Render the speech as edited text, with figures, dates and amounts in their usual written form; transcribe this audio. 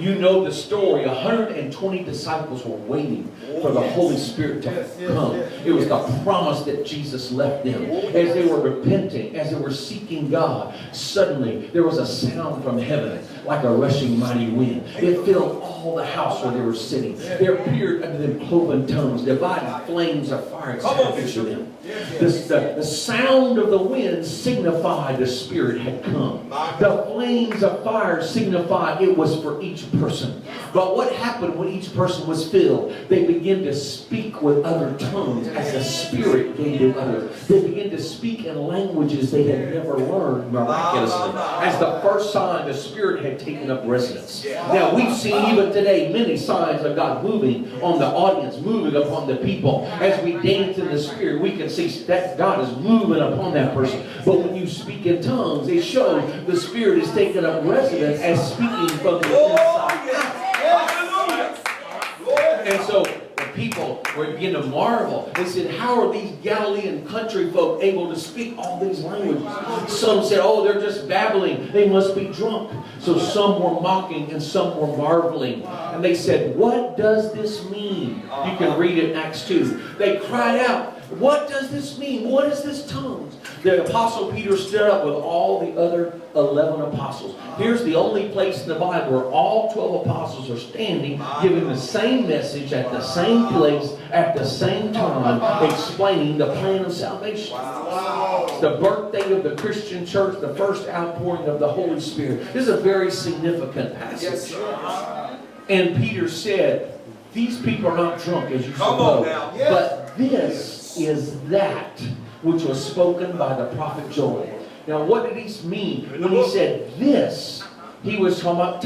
You know the story. 120 disciples were waiting for the Holy Spirit to come. It was the promise that Jesus left them. As they were repenting, as they were seeking God, suddenly there was a sound from heaven like a rushing mighty wind. It filled all the house where they were sitting. There appeared unto them cloven tongues, divided flames of fire established to them. The sound of the wind signified the Spirit had come. The flames of fire signified it was for each person. But what happened when each person was filled? They began to speak with other tongues as the Spirit gave them others. They began to speak in languages they had never learned miraculously. As the first sign, the Spirit had taken up residence. Now we've seen even today many signs of God moving on the audience, moving upon the people. As we dance in the Spirit, we can see that God is moving upon that person. But when you speak in tongues, it shows the Spirit is taking up residence as speaking from the inside out. And so the people were beginning to marvel. They said, how are these Galilean country folk able to speak all these languages? Some said, oh, they're just babbling. They must be drunk. So some were mocking and some were marveling. And they said, what does this mean? You can read it in Acts 2. They cried out, what does this mean? What is this tongues? The Apostle Peter stood up with all the other 11 apostles. Here's the only place in the Bible where all 12 apostles are standing, giving the same message at the same place, at the same time, explaining the plan of salvation. The birthday of the Christian church, the first outpouring of the Holy Spirit. This is a very significant passage. And Peter said, these people are not drunk as you suppose, but this is that which was spoken by the prophet Joel. Now what did he mean when he said this? He was talking about